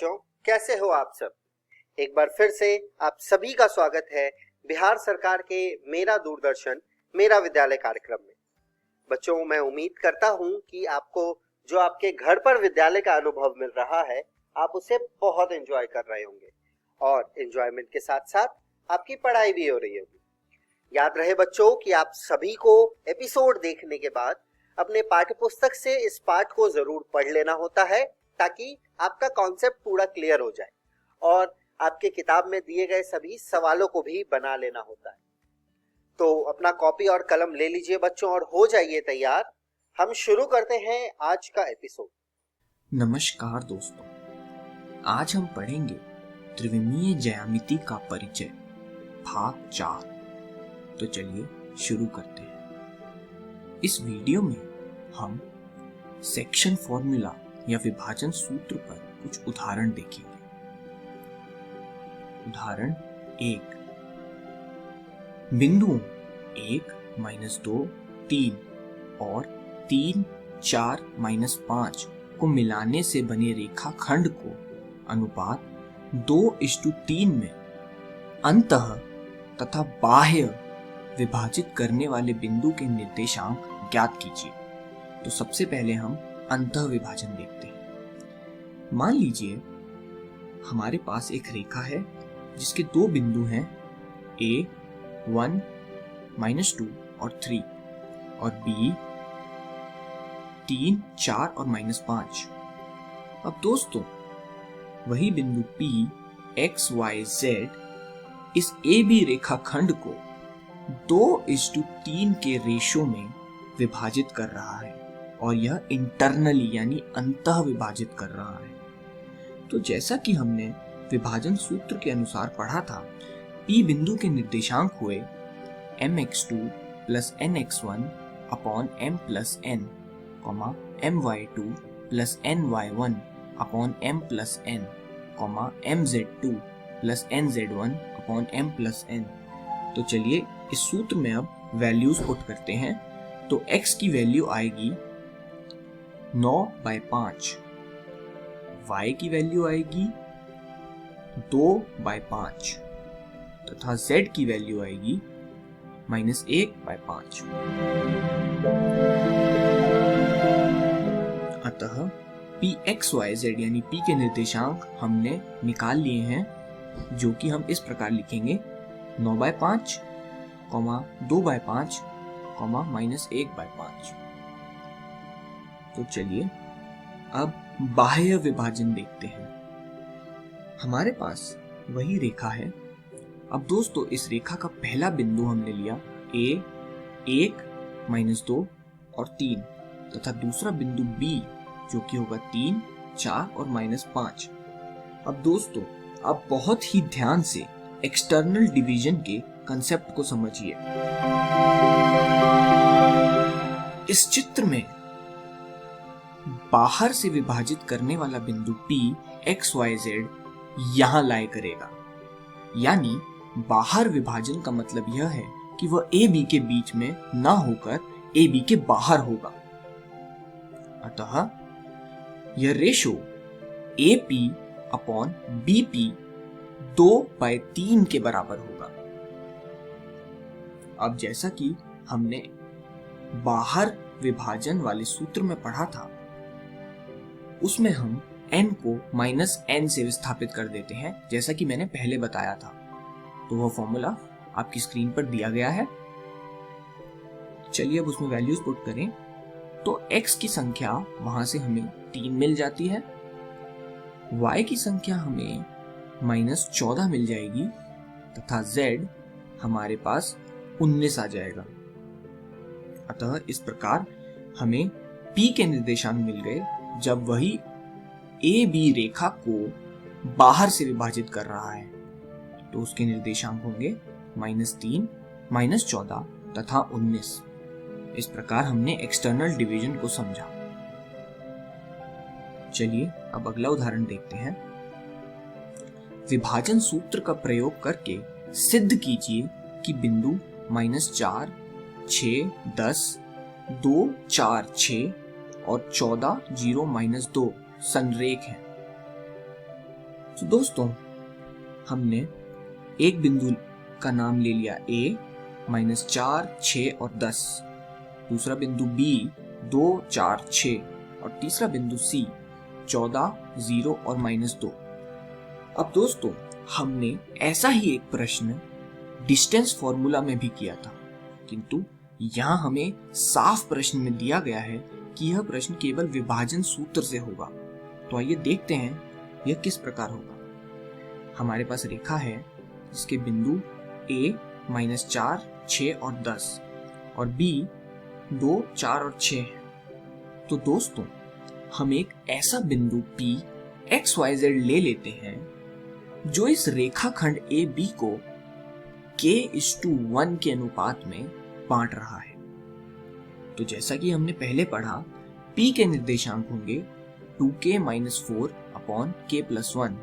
बच्चों, कैसे हो आप सब। एक बार फिर से आप सभी का स्वागत है बिहार सरकार के मेरा दूरदर्शन मेरा विद्यालय कार्यक्रम में। बच्चों, मैं उम्मीद करता हूं कि आपको जो आपके घर पर विद्यालय का अनुभव मिल रहा है, आप उसे बहुत एंजॉय कर रहे होंगे और एंजॉयमेंट के साथ साथ आपकी पढ़ाई भी हो रही होगी। याद रहे बच्चों कि आप सभी को एपिसोड देखने के बाद अपने पाठ्य पुस्तक से इस पाठ को जरूर पढ़ लेना होता है, ताकि आपका कॉन्सेप्ट पूरा क्लियर हो जाए और आपके किताब में दिए गए सभी सवालों को भी बना लेना होता है। तो अपना कॉपी और कलम ले लीजिए बच्चों और हो जाइए तैयार। हम शुरू करते हैं आज का एपिसोड। नमस्कार दोस्तों, आज हम पढ़ेंगे त्रिविमीय ज्यामिति का परिचय भाग 4। तो चलिए शुरू करते हैं। इस वीडियो में हम सेक्शन फॉर्मूला या विभाजन सूत्र पर कुछ उदाहरण देखेंगे। उदाहरण 1, बिंदुओं 1, -2, 3 और 3, 4, -5 को मिलाने से बने रेखाखंड को अनुपात 2:3 में अंतः तथा बाह्य विभाजित करने वाले बिंदु के निर्देशांक ज्ञात कीजिए। तो सबसे पहले हम अंतः विभाजन देखते हैं। मान लीजिए हमारे पास एक रेखा है जिसके दो बिंदु हैं A1, -2 और 3 और B 3, 4 और -5। अब दोस्तों, वही बिंदु P X Y Z इस AB रेखाखंड को 2:3 के रेशो में विभाजित कर रहा है और यह इंटरनली यानी अंतः विभाजित कर रहा है। तो जैसा कि हमने विभाजन सूत्र के अनुसार पढ़ा था, P बिंदु के निर्देशांक हुए mx2 + nx1 upon m + n, my2 + ny1 upon m + n, mz2 + nz1 upon m + n। तो चलिए इस सूत्र में अब वैल्यूज पुट करते हैं। तो x की वैल्यू आएगी 9/5, y की वैल्यू आएगी 2/5 तथा z की वैल्यू आएगी -1/5। अतः Pxyz यानी P के निर्देशांक हमने निकाल लिए हैं, जो कि हम इस प्रकार लिखेंगे 9/5, 2/5, -1/5। तो चलिए अब बाह्य विभाजन देखते हैं। हमारे पास वही रेखा है। अब दोस्तों, इस रेखा का पहला बिंदु हमने लिया A1, -2 और 3 तथा दूसरा बिंदु B जो कि होगा 3, 4 और -5। अब दोस्तों, आप बहुत ही ध्यान से एक्सटर्नल डिवीजन के कंसेप्ट को समझिए। इस चित्र में बाहर से विभाजित करने वाला बिंदु P XYZ यहां लाए करेगा, यानी बाहर विभाजन का मतलब यह है कि वह AB के बीच में ना होकर AB के बाहर होगा। अतः यह रेशो AP अपॉन BP 2/3 के बराबर होगा। अब जैसा कि हमने बाहर विभाजन वाले सूत्र में पढ़ा था, उसमें हम n को -n से विस्थापित कर देते हैं, जैसा कि मैंने पहले बताया था। तो वह फॉर्मूला आपकी स्क्रीन पर दिया गया है। चलिए अब उसमें वैल्यूज पुट करें। तो x की संख्या वहां से हमें 3 मिल जाती है, y की संख्या हमें -14 मिल जाएगी तथा z हमारे पास 19 आ जाएगा। अतः इस प्रकार हमें P के निर्देशांक मिल गए जब वही AB रेखा को बाहर से विभाजित कर रहा है। तो उसके निर्देशांक होंगे -3, -14 तथा 19। इस प्रकार हमने एक्सटर्नल डिवीजन को समझा। चलिए अब अगला उदाहरण देखते हैं। विभाजन सूत्र का प्रयोग करके सिद्ध कीजिए कि बिंदु -4, 6, 10, 2, 4, 6 और 14, 0, -2 संरेख हैं। तो दोस्तों हमने एक बिंदु का नाम ले लिया A, -4, 6 और 10, दूसरा बिंदु B 2, 4, 6 और तीसरा बिंदु C 14, 0 और -2। अब दोस्तों हमने ऐसा ही एक प्रश्न डिस्टेंस फॉर्मूला में भी किया था, किंतु यहाँ हमें साफ प्रश्न में दिया गया है कि यह प्रश्न केवल विभाजन सूत्र से होगा। तो आइए देखते हैं यह किस प्रकार होगा। हमारे पास रेखा है जिसके बिंदु A -4, 6 और 10 और B 2, 4 और 6 है। तो दोस्तों हम एक ऐसा बिंदु P XYZ ले लेते हैं जो इस रेखाखंड AB को k:1 के अनुपात में बांट रहा है। तो जैसा कि हमने पहले पढ़ा, P के निर्देशांक होंगे 2k - 4 upon k + 1,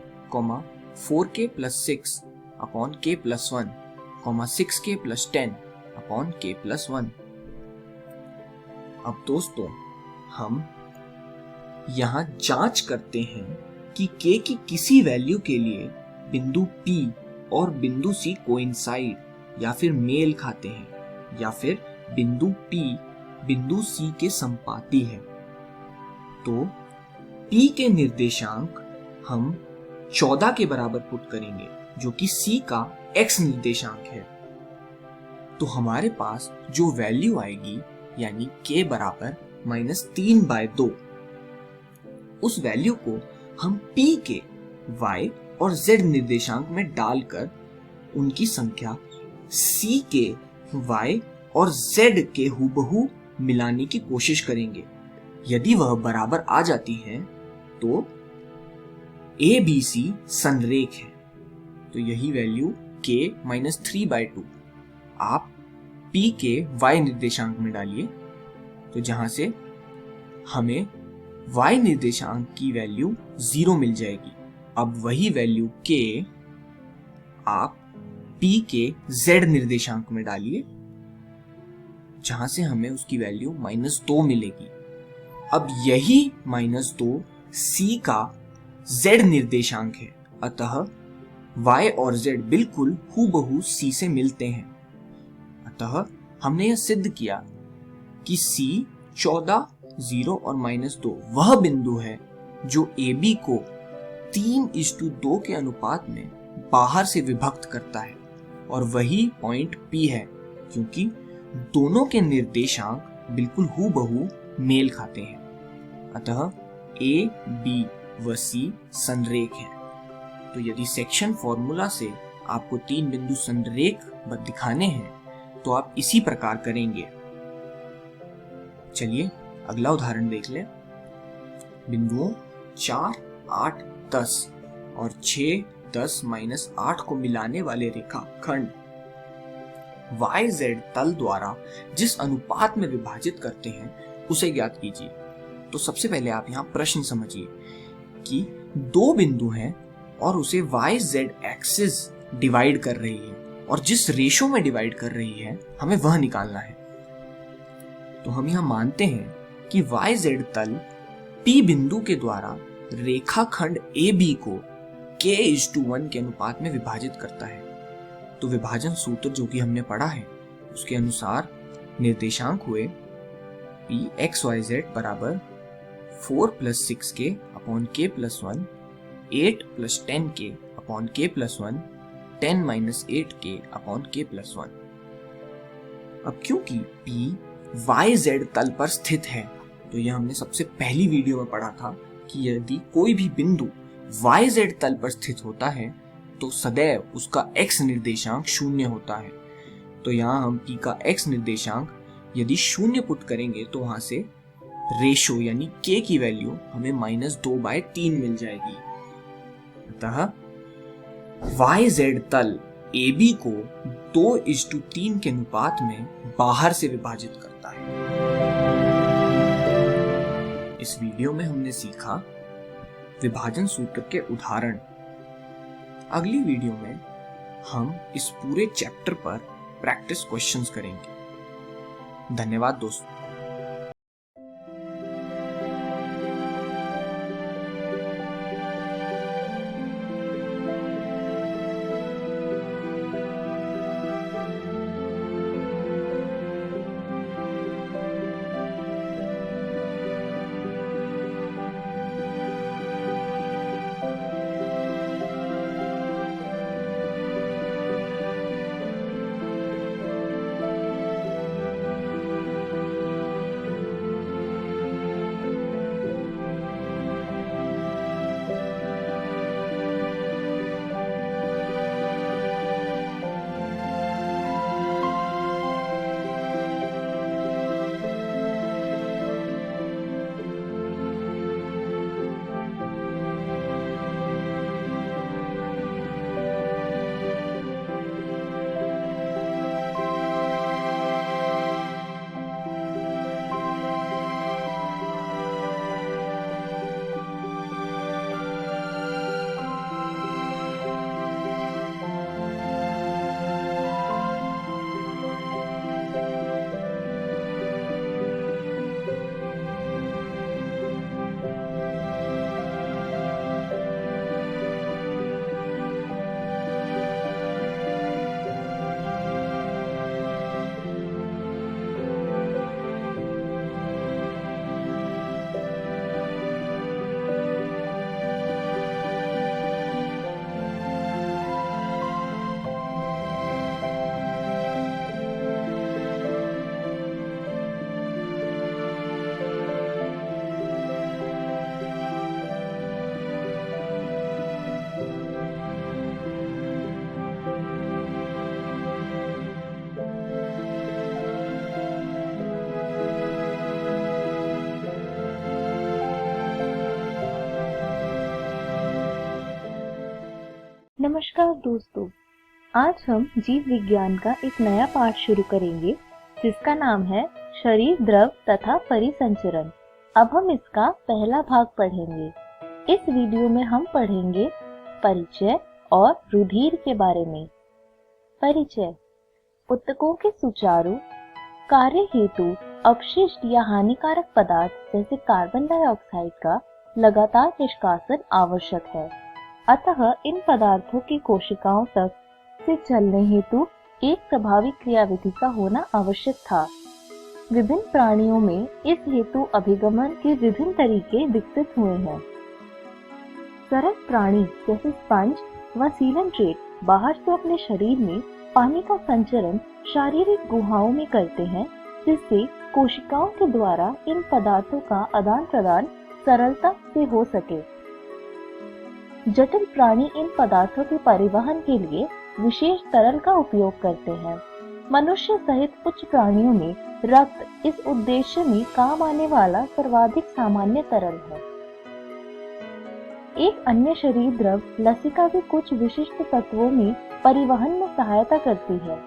4k + 6 upon k + 1, 6k + 10 upon k + 1। अब दोस्तों हम यहाँ जांच करते हैं कि k की किसी वैल्यू के लिए बिंदु P और बिंदु C कोइंसाइड या फिर मेल खाते हैं या फिर बिंदु P बिंदु C के संपाती है। तो P के निर्देशांक हम 14 के बराबर पुट करेंगे जो कि C का x निर्देशांक है। तो हमारे पास जो वैल्यू आएगी यानी k बराबर -3/2, उस वैल्यू को हम P के y और z निर्देशांक में डालकर उनकी संख्या C के y और z के हूबहू मिलाने की कोशिश करेंगे। यदि वह बराबर आ जाती है तो ABC संरेख है। तो यही वैल्यू k -3/2 आप P के y निर्देशांक में डालिए, तो जहां से हमें y निर्देशांक की वैल्यू 0 मिल जाएगी। अब वही वैल्यू k आप P के z निर्देशांक में डालिए, जहां से हमें उसकी वैल्यू -2 मिलेगी। अब यही -2 C का z निर्देशांक है, अतः y और z बिल्कुल हूबहू C से मिलते हैं। अतः हमने यह सिद्ध किया कि C 14, 0 और -2 वह बिंदु है जो AB को 3:2 के अनुपात में बाहर से विभक्त करता है, और वही पॉइंट P है क्योंकि दोनों के निर्देशांक बिल्कुल हूबहू मेल खाते हैं। अतः A, B व C संरेख है। तो यदि सेक्शन फॉर्मूला से आपको 3 बिंदु संरेख दिखाने हैं तो आप इसी प्रकार करेंगे। चलिए अगला उदाहरण देख लें। बिंदुओं 4, 8, 10 और 6, 10, -8 को मिलाने वाले रेखाखंड YZ तल द्वारा जिस अनुपात में विभाजित करते हैं उसे ज्ञात कीजिए। तो सबसे पहले आप यहाँ प्रश्न समझिए कि दो बिंदु हैं और उसे YZ एक्सिस डिवाइड कर रही है, और जिस रेशो में डिवाइड कर रही है हमें वह निकालना है। तो हम यहाँ मानते हैं कि YZ तल P बिंदु के द्वारा रेखाखंड AB को k:1 के अनुपात में विभाजित करता है। तो विभाजन सूत्र जो कि हमने पढ़ा है उसके अनुसार निर्देशांक हुए Pxyz बराबर 4 + 6k upon k + 1, 8 + 10k upon k + 1, 10 - 8k upon k + 1। अब क्योंकि P YZ तल पर स्थित है, तो यह हमने सबसे पहली वीडियो में पढ़ा था कि यदि कोई भी बिंदु YZ तल पर स्थित होता है तो सदैव उसका x निर्देशांक 0 होता है। तो यहाँ हम P का x निर्देशांक यदि 0 पुट करेंगे तो वहां से रेशो यानी k की वैल्यू हमें -2/3 मिल जाएगी। अतः YZ तल AB को 2:3 के अनुपात में बाहर से विभाजित करता है। इस वीडियो में हमने सीखा विभाजन सूत्र के उदाहरण। अगली वीडियो में हम इस पूरे चैप्टर पर प्रैक्टिस क्वेश्चंस करेंगे। धन्यवाद दोस्तों। नमस्कार दोस्तों, आज हम जीव विज्ञान का एक नया पाठ शुरू करेंगे जिसका नाम है शरीर, द्रव तथा परिसंचरण। अब हम इसका पहला भाग पढ़ेंगे। इस वीडियो में हम पढ़ेंगे परिचय और रुधिर के बारे में। परिचय: ऊतकों के सुचारू कार्य हेतु अपशिष्ट या हानिकारक पदार्थ जैसे कार्बन डाइऑक्साइड का लगातार निष्कासन आवश्यक है। अतः इन पदार्थों की कोशिकाओं तक से चलने हेतु एक प्रभावी क्रियाविधि का होना आवश्यक था। विभिन्न प्राणियों में इस हेतु अभिगमन के विभिन्न तरीके विकसित हुए हैं। सरल प्राणी जैसे स्पंज व सीलनट्रेट बाहर से अपने शरीर में पानी का संचरण शारीरिक गुहाओं में करते हैं, जिससे कोशिकाओं के द्वारा इन पदार्थों का आदान प्रदान सरलता से हो सके। जटिल प्राणी इन पदार्थों के परिवहन के लिए विशेष तरल का उपयोग करते हैं। मनुष्य सहित उच्च प्राणियों में रक्त इस उद्देश्य में काम आने वाला सर्वाधिक सामान्य तरल है। एक अन्य शरीर द्रव लसिका भी कुछ विशिष्ट तत्वों में परिवहन में सहायता करती है।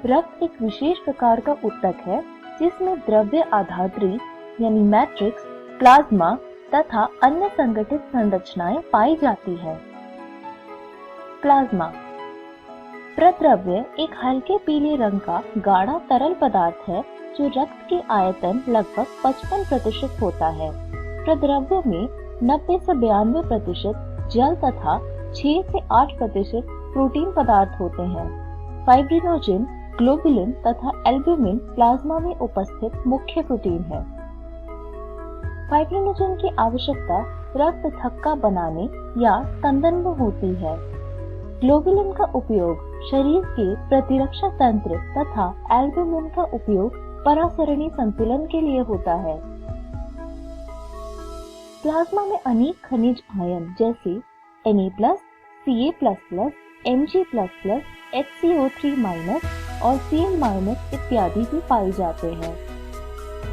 रक्त एक विशेष प्रकार का ऊतक है जिसमें द्रव्य आधात्री यानी मैट्रिक्स, प्लाज्मा तथा अन्य संगठित संरचनाएं पाई जाती है। प्लाज्मा प्रद्रव्य एक हल्के पीले रंग का गाढ़ा तरल पदार्थ है जो रक्त के आयतन लगभग 55% होता है। प्रद्रव्य में 90 से 92% जल तथा 6 से 8% प्रोटीन पदार्थ होते हैं। फाइब्रिनोजेन, ग्लोबुलिन तथा एल्ब्यूमिन प्लाज्मा में उपस्थित मुख्य प्रोटीन है। फाइब्रिनोजेन की आवश्यकता रक्त थक्का बनाने या स्कंदन में होती है। ग्लोबुलिन का उपयोग शरीर के प्रतिरक्षा तंत्र तथा एल्ब्यूमिन का उपयोग परासरणी संतुलन के लिए होता है। प्लाज्मा में अनेक खनिज आयन जैसे Na+, Ca++, Mg++, HCO3- और Cl- इत्यादि भी पाए जाते हैं।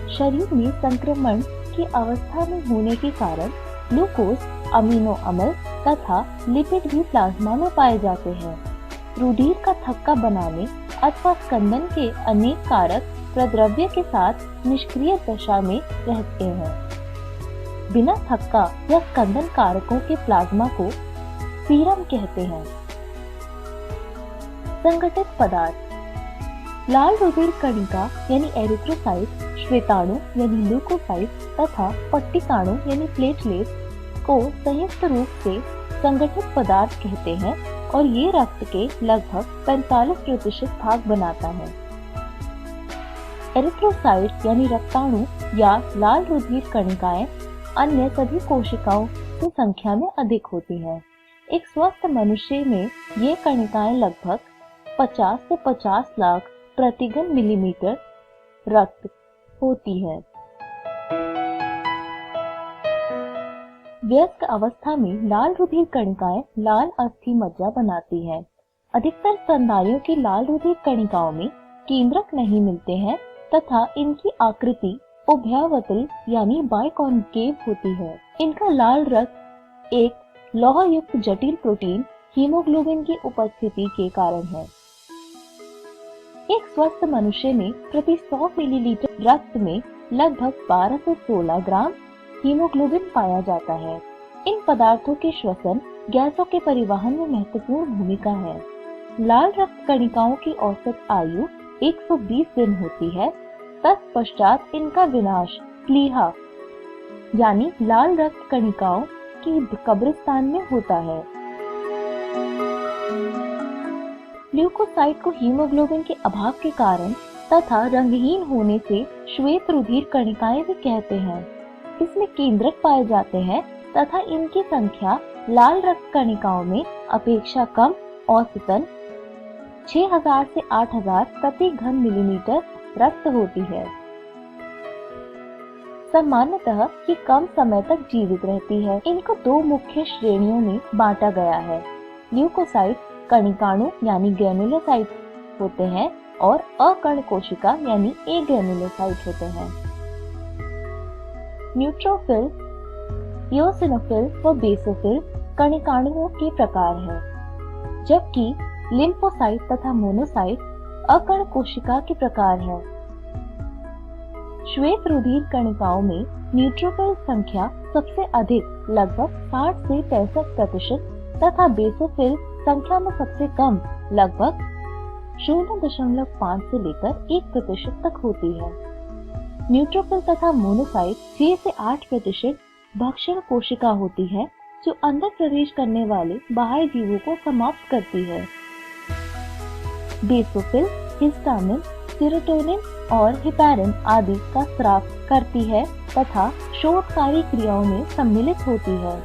शरीर में संक्रमण की अवस्था में होने के कारण ग्लूकोज, अमीनो अम्ल तथा लिपिड भी प्लाज्मा में पाए जाते हैं। रुधिर का थक्का बनाने अथवा स्कंदन के अनेक कारक प्रद्रव्य के साथ निष्क्रिय दशा में रहते हैं। बिना थक्का या स्कंदन कारकों के प्लाज्मा को सीरम कहते हैं। संगठित पदार्थ: लाल रुधिर कणिका यानी एरिथ्रोसाइट, श्वेताणु यानी ल्यूकोसाइट तथा पट्टिकाणु यानी प्लेटलेट को संयुक्त रूप से संगठित पदार्थ कहते हैं और ये रक्त के लगभग 45% भाग बनाता है। एरिथ्रोसाइट यानी रक्ताणु या लाल रुधिर कणिकाएं अन्य सभी कोशिकाओं की संख्या में अधिक होती हैं। एक स्वस्थ मनुष्य में ये कणिकाएं लगभग 50 से 50 लाख प्रति घन मिलीमीटर रक्त होती है। वयस्क अवस्था में लाल रुधिर कणिकाएं लाल अस्थि मज्जा बनाती हैं। अधिकतर स्तनधारियों की लाल रुधिर कणिकाओं में केंद्रक नहीं मिलते हैं तथा इनकी आकृति उभयावतल यानी बाइकॉन्केव होती है। इनका लाल रक्त एक लौह युक्त जटिल प्रोटीन हीमोग्लोबिन की उपस्थिति के कारण है। एक स्वस्थ मनुष्य में प्रति 100 मिलीलीटर रक्त में लगभग 12 से 16 ग्राम हीमोग्लोबिन पाया जाता है। इन पदार्थों के श्वसन गैसों के परिवहन में महत्वपूर्ण भूमिका है। लाल रक्त कणिकाओं की औसत आयु 120 दिन होती है। तत्पश्चात इनका विनाश प्लीहा यानी लाल रक्त कणिकाओं की कब्रिस्तान में होता है। ल्यूकोसाइट को हीमोग्लोबिन के अभाव के कारण तथा रंगहीन होने से श्वेत रुधिर कणिकाएं भी कहते हैं। इसमें केंद्रक पाए जाते हैं तथा इनकी संख्या लाल रक्त कणिकाओं में अपेक्षा कम, औसतन 6000 से 8000 प्रति घन मिलीमीटर रक्त होती है। सामान्यतः ये कम समय तक जीवित रहती है। इनको दो मुख्य श्रेणियों में बांटा गया है। ल्यूकोसाइट कणिकाणु यानी ग्रेनुलोसाइट होते हैं और अकण कोशिका यानी एग्रेनुलोसाइट होते हैं। न्यूट्रोफिल, इओसिनोफिल व बेसोफिल कणिकाणुओं के प्रकार है, जबकि लिम्फोसाइट तथा मोनोसाइट अकण कोशिका के प्रकार है। श्वेत रुधिर कणिकाओं में न्यूट्रोफिल संख्या सबसे अधिक लगभग 60 से 65% तथा बेसोफिल संख्या में सबसे कम लगभग 0.5 से लेकर 1% तक होती है। न्यूट्रोफिल तथा मोनोसाइट 6 से 8% भक्षण कोशिका होती है, जो अंदर प्रवेश करने वाले बाह्य जीवों को समाप्त करती है। बेसोफिल हिस्टामिन, सेरोटोनिन और हेपारिन आदि का स्राव करती है तथा शोधकारी क्रियाओं में सम्मिलित होती है।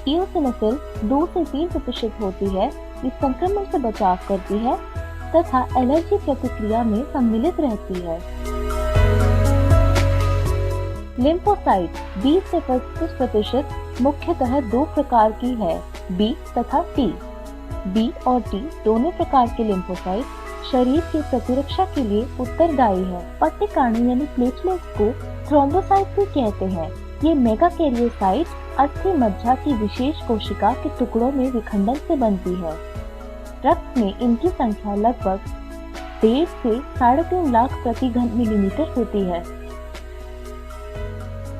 इओसिनोफिल 2 से 3% होती है, इस संक्रमण से बचाव करती है तथा एलर्जी प्रतिक्रिया में सम्मिलित रहती है। लिम्फोसाइट 20 से 25% मुख्यतः 2 प्रकार की है, बी तथा टी। बी और टी दोनों प्रकार के लिम्फोसाइट शरीर की प्रतिरक्षा के लिए उत्तरदायी है। पट्टिकाणु यानी प्लेटलेट्स को थ्रोम्बोसाइट भी कहते हैं। ये मेगाकैरियोसाइट अस्थि मज्जा की विशेष कोशिका के टुकड़ों में विखंडन से बनती है। रक्त में इनकी संख्या लगभग 1.5 से 3.5 लाख प्रति घन मिलीमीटर होती है।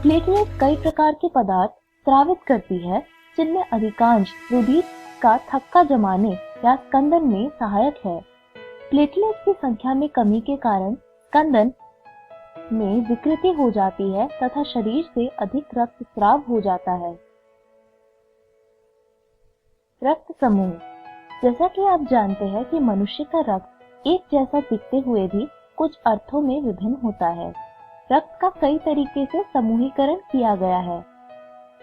प्लेटलेट कई प्रकार के पदार्थ स्रावित करती है, जिनमें अधिकांश रुधिर का थक्का जमाने या स्कंदन में सहायक है। प्लेटलेट की संख्या में कमी के कारण स्कंदन में विकृति हो जाती है तथा शरीर से अधिक रक्त स्राव हो जाता है। रक्त समूह। जैसा कि आप जानते हैं कि मनुष्य का रक्त एक जैसा दिखते हुए भी कुछ अर्थों में विभिन्न होता है। रक्त का कई तरीके से समूहीकरण किया गया है।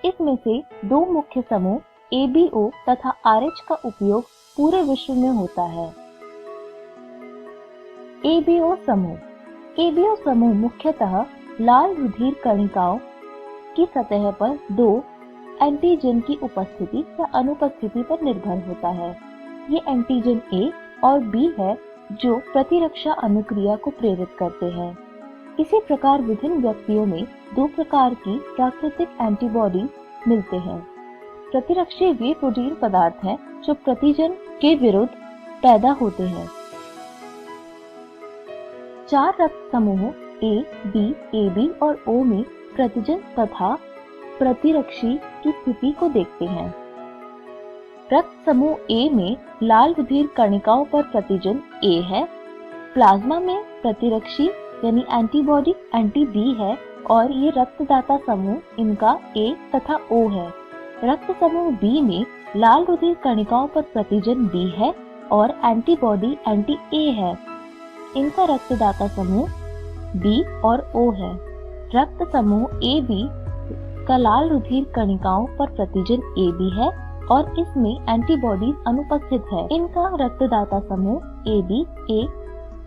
इसमें से 2 मुख्य समूह ABO तथा RH का उपयोग पूरे विश्व में होता है। ABO समूह। ABO समूह मुख्यतः लाल रुधिर कणिकाओं की सतह पर 2 एंटीजन की उपस्थिति या अनुपस्थिति पर निर्भर होता है। ये एंटीजन A और B है, जो प्रतिरक्षा अनुक्रिया को प्रेरित करते हैं। इसी प्रकार विभिन्न व्यक्तियों में 2 प्रकार की प्राकृतिक एंटीबॉडी मिलते हैं। प्रतिरक्षी वे प्रोटीन पदार्थ हैं जो प्रतिजन के विरुद्ध पैदा होते हैं। 4 रक्त समूहों A, B, AB और O में प्रतिजन तथा प्रतिरक्षी की स्थिति को देखते हैं। रक्त समूह A में लाल रुधिर कणिकाओं पर प्रतिजन A है, प्लाज्मा में प्रतिरक्षी यानी एंटीबॉडी एंटी B है और ये रक्तदाता समूह इनका A तथा O है। रक्त समूह B में लाल रुधिर कणिकाओं पर प्रतिजन B है और एंटीबॉडी एंटी A है। इनका रक्तदाता समूह B और O है। रक्त समूह AB का लाल रुधिर कणिकाओं पर प्रतिजन AB है और इसमें एंटीबॉडीज अनुपस्थित है। इनका रक्तदाता समूह AB, A,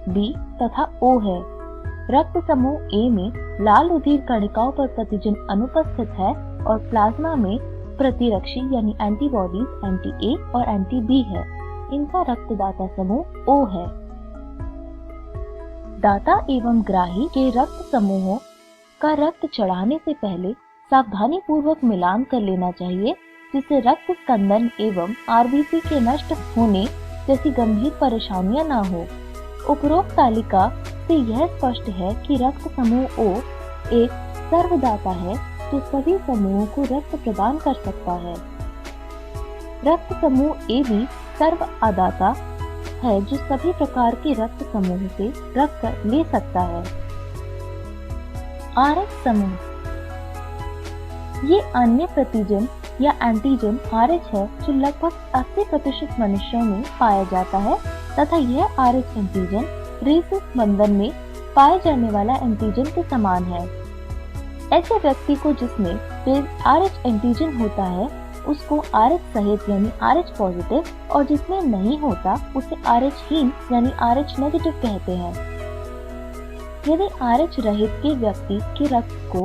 B तथा O है। रक्त समूह A में लाल रुधिर कणिकाओं पर प्रतिजन अनुपस्थित है और प्लाज्मा में प्रतिरक्षी यानी एंटीबॉडीज एंटी A और एंटी B है। इनका रक्तदाता समूह O है। दाता एवं ग्राही के रक्त समूहों का रक्त चढ़ाने से पहले सावधानी पूर्वक मिलान कर लेना चाहिए, जिससे रक्त स्कंदन एवं आरबीसी के नष्ट होने जैसी गंभीर परेशानियां न हो। उपरोक्त तालिका से यह स्पष्ट है कि रक्त समूह O एक सर्वदाता है जो सभी समूहों को रक्त प्रदान कर सकता है। रक्त समूह AB सर्व अदाता है जो सभी प्रकार के रक्त समूह से रक्त ले सकता है। RH समूह। ये अन्य प्रतिजन या एंटीजन RH है जो लगभग 80% मनुष्यों में पाया जाता है तथा यह RH एंटीजन रेसिस बंधन में पाए जाने वाला एंटीजन के समान है। ऐसे व्यक्ति को जिसमें RH एंटीजन होता है उसको RH सहित यानी RH पॉजिटिव और जिसमें नहीं होता उसे RH हीन यानी RH नेगेटिव कहते हैं। यदि RH रहित के व्यक्ति के रक्त को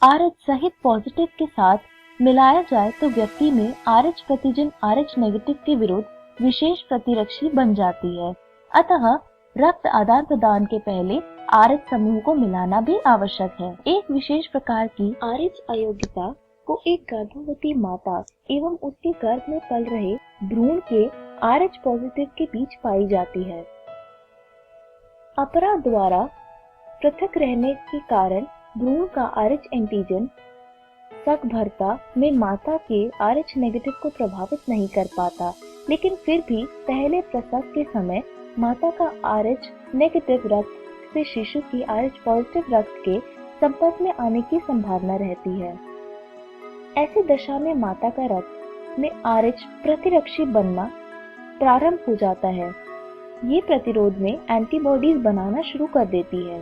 RH सहित पॉजिटिव के साथ मिलाया जाए तो व्यक्ति में RH प्रतिजन RH नेगेटिव के विरुद्ध विशेष प्रतिरक्षी बन जाती है। अतः रक्त आदान प्रदान के पहले RH समूह को मिलाना भी आवश्यक है। एक विशेष प्रकार की RH अयोग्यता को एक गर्भवती माता एवं उसके गर्भ में पल रहे भ्रूण के RH पॉजिटिव के बीच पाई जाती है। अपरा द्वारा पृथक रहने के कारण भ्रूण का RH एंटीजन सकभरता में माता के RH नेगेटिव को प्रभावित नहीं कर पाता, लेकिन फिर भी पहले प्रसव के समय माता का RH नेगेटिव रक्त से शिशु की RH पॉजिटिव रक्त के संपर्क में आने की संभावना रहती है। ऐसी दशा में माता का रक्त में RH प्रतिरक्षी बनना प्रारंभ हो जाता है। ये प्रतिरोध में एंटीबॉडीज बनाना शुरू कर देती है।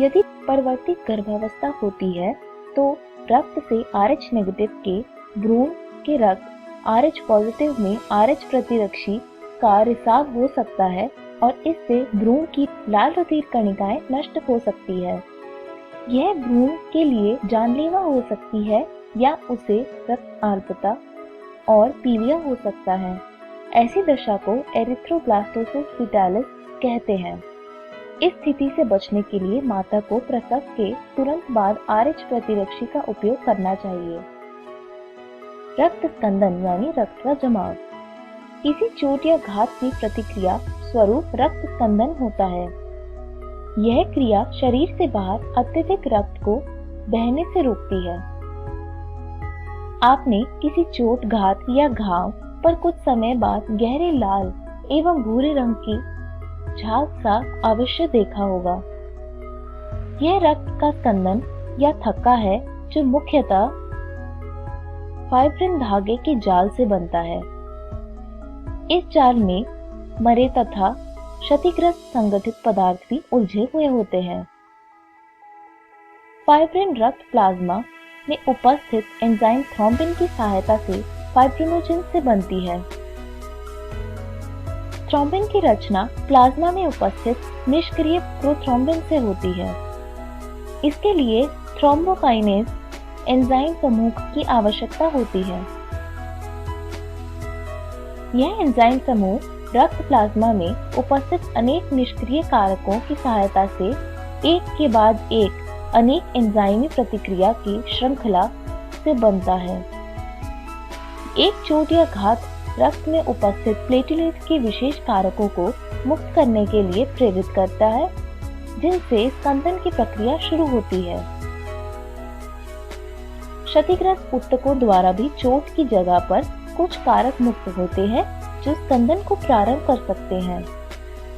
यदि परवर्ती गर्भावस्था होती है तो रक्त से RH नेगेटिव के भ्रूण के रक्त RH पॉजिटिव में RH प्रतिरक्षी का रिसाव हो सकता है और इससे भ्रूण की लाल रुधिर कणिकाएं नष्ट हो सकती है। यह भ्रूण के लिए जानलेवा हो सकती है या उसे रक्त अल्पता और पीलिया हो सकता है। ऐसी दशा को एरिथ्रोब्लास्टोसिस फीटालिस कहते हैं। इस स्थिति से बचने के लिए माता को प्रसव के तुरंत बाद RH प्रतिरक्षी का उपयोग करना चाहिए। रक्त स्कंदन यानी रक्त का जमाव किसी चोट या घात की प्रतिक्रिया स्वरूप रक्त स्कंदन होता है। यह क्रिया शरीर से बाहर अत्यधिक रक्त को बहने से रोकती है। आपने किसी चोट घात या घाव पर कुछ समय बाद गहरे लाल एवं भूरे रंग की झाग सा अवश्य देखा होगा। यह रक्त का स्कंदन या थक्का है जो मुख्यतः फाइब्रिन धागे के जाल से बनता है। इस जाल में मरे तथा क्षतिग्रस्त संगठित पदार्थ भी उलझे हुए होते हैं। फाइब्रिन रक्त प्लाज्मा में उपस्थित एंजाइम थ्रोम्बिन की सहायता से फाइब्रिनोजेन से बनती है। थ्रोम्बिन की रचना प्लाज्मा में उपस्थित निष्क्रिय प्रोथ्रोम्बिन से होती है। इसके लिए थ्रोम्बोकाइनेज एंजाइम समूह की आवश्यकता होती है। यह एंजाइम समूह रक्त प्लाज्मा में उपस्थित अनेक निष्क्रिय कारकों की सहायता से एक के बाद एक अनेक एंजाइमी प्रतिक्रिया की श्रृंखला से बनता है। एक चोट या घात रक्त में उपस्थित प्लेटलेट्स के विशेष कारकों को मुक्त करने के लिए प्रेरित करता है, जिनसे स्कंदन की प्रक्रिया शुरू होती है। क्षतिग्रस्त ऊतकों द्वारा भी चोट की जगह पर कुछ कारक मुक्त होते हैं जो स्कंदन को प्रारंभ कर सकते हैं।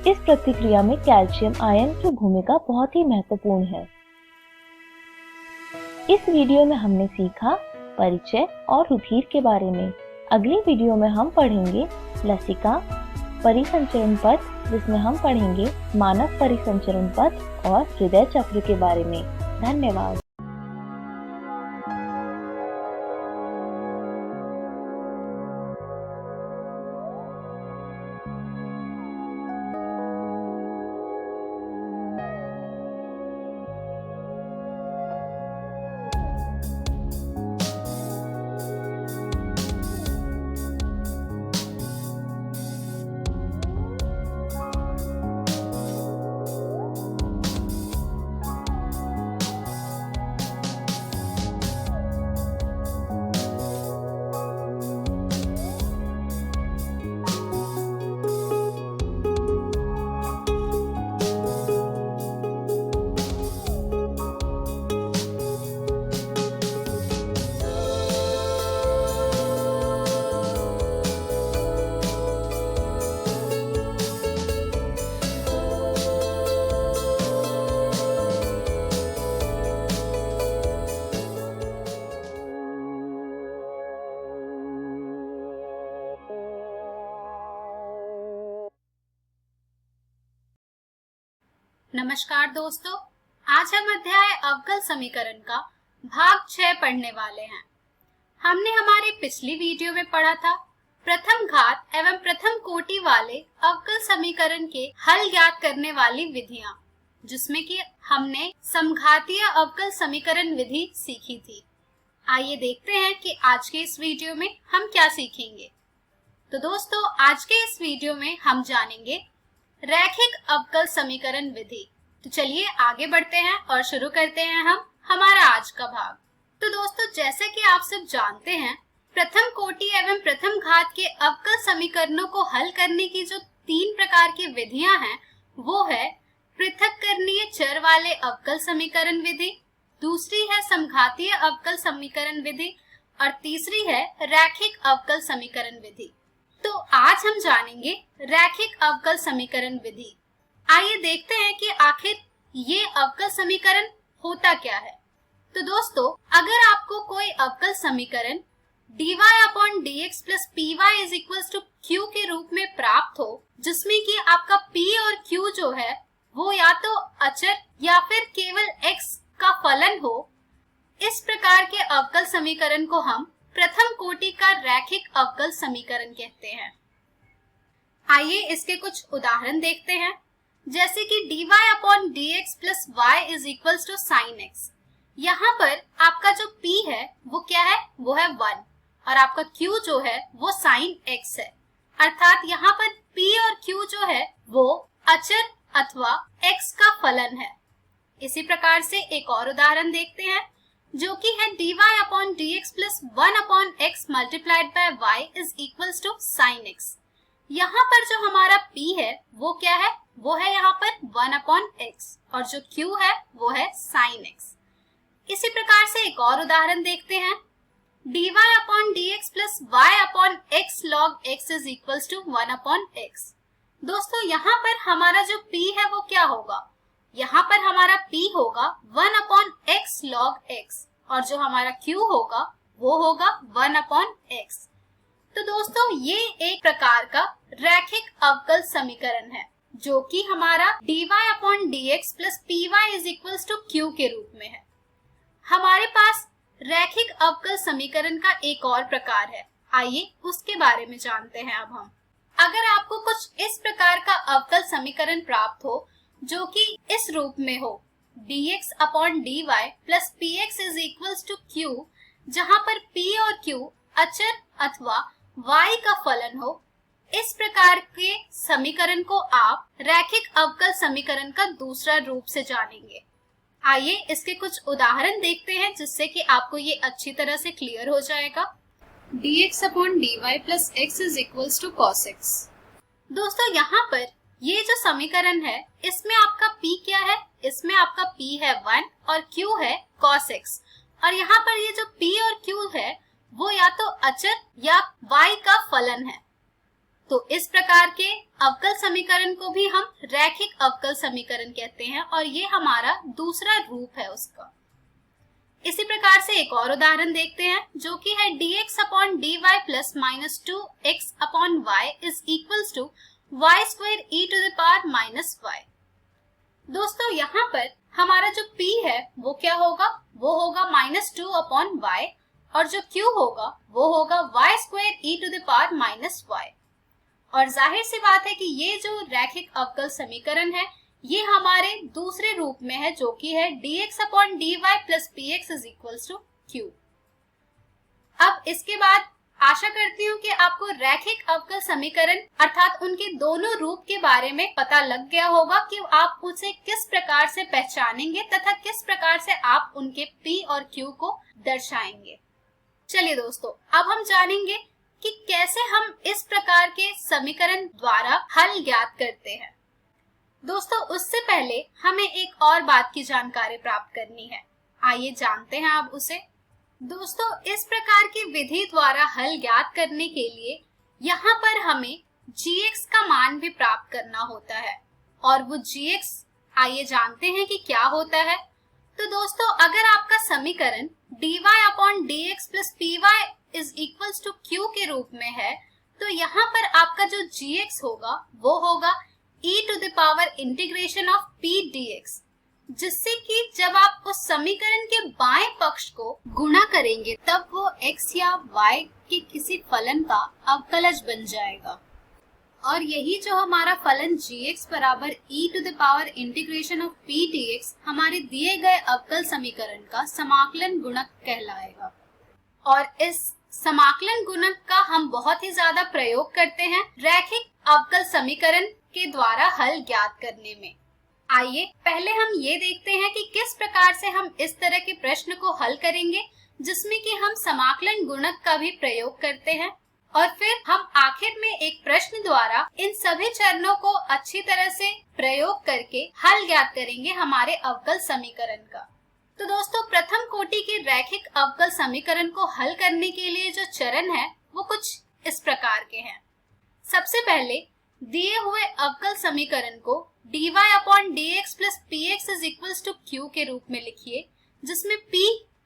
इस प्रतिक्रिया में कैल्शियम आयन की भूमिका बहुत ही महत्वपूर्ण है। इस वीडियो में हमने सीखा परिचय और रुधिर के बारे में। अगली वीडियो में हम पढ़ेंगे लसिका परिसंचरण पथ, जिसमें हम पढ़ेंगे मानव परिसंचरण पथ और हृदय चक्र के बारे में। धन्यवाद। नमस्कार दोस्तों, आज हम अध्याय अवकल समीकरण का भाग 6 पढ़ने वाले हैं। हमने हमारी पिछली वीडियो में पढ़ा था प्रथम घात एवं प्रथम कोटि वाले अवकल समीकरण के हल ज्ञात करने वाली विधियां, जिसमें कि हमने समघातीय अवकल समीकरण विधि सीखी थी। आइए देखते हैं कि आज के इस वीडियो में हम क्या सीखेंगे। तो दोस्तों, आज के इस वीडियो में हम जानेंगे रैखिक अवकल समीकरण विधि। तो चलिए आगे बढ़ते हैं और शुरू करते हैं हम हमारा आज का भाग। तो दोस्तों, जैसे कि आप सब जानते हैं, प्रथम कोटि एवं प्रथम घात के अवकल समीकरणों को हल करने की जो 3 प्रकार की विधियां हैं, वो है पृथक्करणीय चर वाले अवकल समीकरण विधि, दूसरी है समघातीय अवकल समीकरण विधि और तीसरी है रैखिक अवकल समीकरण विधि। तो आज हम जानेंगे रैखिक अवकल समीकरण विधि। आइए देखते हैं कि आखिर ये अवकल समीकरण होता क्या है। तो दोस्तों, अगर आपको कोई अवकल समीकरण dy upon dx plus py is equals to q के रूप में प्राप्त हो, जिसमें कि आपका p और q जो है वो या तो अचर या फिर केवल x का फलन हो, इस प्रकार के अवकल समीकरण को हम प्रथम कोटि का रैखिक अवकल समीकरण कहते हैं। आइए इसके कुछ उदाहरण देखते हैं, जैसे कि dy upon dx plus y is equals to sine x। यहाँ पर आपका जो p है वो क्या है, वो है 1 और आपका q जो है वो साइन x है, अर्थात यहाँ पर p और q जो है वो अचर अथवा x का फलन है। इसी प्रकार से एक और उदाहरण देखते हैं, जो कि है dy upon dx plus 1 upon x multiplied by y is equals to sine x। यहाँ पर जो हमारा p है वो क्या है, वो है यहाँ पर 1 अपॉन x और जो q है वो है साइन x। इसी प्रकार से एक और उदाहरण देखते हैं, dy upon dx plus y upon x log x is equals to 1 upon x। दोस्तों, यहाँ पर हमारा जो p है वो क्या होगा, यहाँ पर हमारा p होगा 1 अपॉन x log x और जो हमारा q होगा वो होगा 1 अपॉन x। तो दोस्तों, ये एक प्रकार का रैखिक अवकल समीकरण है, जो कि हमारा dy upon dx plus py is equals to q के रूप में है। हमारे पास रैखिक अवकल समीकरण का एक और प्रकार है, आइए उसके बारे में जानते हैं अब हम। अगर आपको कुछ इस प्रकार का अवकल समीकरण प्राप्त हो, जो कि इस रूप में हो dx upon dy plus px is equals to q, जहां पर p और q अचर अथवा y का फलन हो, इस प्रकार के समीकरण को आप रैखिक अवकल समीकरण का दूसरा रूप से जानेंगे। आइए इसके कुछ उदाहरण देखते हैं, जिससे कि आपको ये अच्छी तरह से क्लियर हो जाएगा। dx upon dy plus x is equals to cos x। दोस्तों, यहाँ पर ये जो समीकरण है, इसमें आपका p क्या है, इसमें आपका p है 1 और q है cos x और यहाँ पर ये जो p और q है वो या तो अचर या y का फलन है। तो इस प्रकार के अवकल समीकरण को भी हम रैखिक अवकल समीकरण कहते हैं और ये हमारा दूसरा रूप है उसका। इसी प्रकार से एक और उदाहरण देखते हैं, जो कि है dx upon dy plus minus 2x upon y is equals to y square e to the power minus y। दोस्तों, यहाँ पर हमारा जो p है वो क्या होगा, वो होगा माइनस 2 अपॉन y और जो q होगा वो होगा y square e to the power minus y। और जाहिर सी बात है कि ये जो रैखिक अवकल समीकरण है ये हमारे दूसरे रूप में है, जो कि है dx upon dy plus px is equals to q। अब इसके बाद आशा करती हूँ कि आपको रैखिक अवकल समीकरण अर्थात उनके दोनों रूप के बारे में पता लग गया होगा कि आप उसे किस प्रकार से पहचानेंगे तथा किस प्रकार से आप उनके p और q को दर्शाएंगे। चलिए दोस्तों, अब हम जानेंगे कि कैसे हम इस प्रकार के समीकरण द्वारा हल ज्ञात करते हैं। दोस्तों, उससे पहले हमें एक और बात की जानकारी प्राप्त करनी है, आइए जानते हैं अब उसे। दोस्तों, इस प्रकार की विधि द्वारा हल ज्ञात करने के लिए यहाँ पर हमें gx का मान भी प्राप्त करना होता है और वो gx आइए जानते हैं कि क्या होता है। तो दोस्तों, अगर आपका समीकरण dy upon dx plus py is equals to q के रूप में है, तो यहाँ पर आपका जो gx होगा वो होगा e to the power integration of p dx, जिससे कि जब आप उस समीकरण के बाएं पक्ष को गुणा करेंगे तब वो x या y के किसी फलन का अवकलज बन जाएगा। और यही जो हमारा फलन gx बराबर e to the power integration of p dx हमारे दिए गए अवकल समीकरण का समाकलन गुणक कहलाएगा। और इस समाकलन गुणक का हम बहुत ही ज्यादा प्रयोग करते हैं रैखिक अवकल समीकरण के द्वारा हल ज्ञात करने में। आइए पहले हम ये देखते हैं कि किस प्रकार से हम इस तरह के प्रश्न को हल करेंगे जिसमें कि हम समाकलन गुणक का भी प्रयोग करते हैं और फिर हम आखिर में एक प्रश्न द्वारा इन सभी चरणों को अच्छी तरह से प्रयोग करके हल ज्ञात करेंगे हमारे अवकल समीकरण का। तो दोस्तों, प्रथम कोटि के रैखिक अवकल समीकरण को हल करने के लिए जो चरण है वो कुछ इस प्रकार के हैं। सबसे पहले दिए हुए अवकल समीकरण को dy upon dx plus px is equals to q के रूप में लिखिए, जिसमें p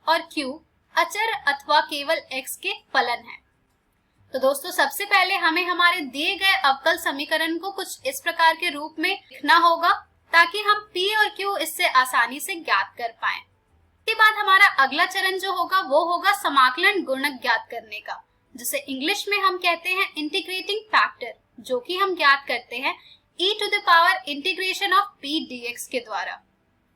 और q अचर अथवा केवल x के फलन है। तो दोस्तों, सबसे पहले हमें हमारे दिए गए अवकल समीकरण को कुछ इस प्रकार के रूप में लिखना होगा ताकि हम p और q इससे आसानी से ज्ञात कर पाएं। इसके बाद हमारा अगला चरण जो होगा वो होगा समाकलन गुणक ज्ञात करने का, जिसे इंग्लिश में हम कहते हैं इंटीग्रेटिंग फैक्टर, जो कि हम ज्ञात करते हैं e to the power integration of p dx के द्वारा।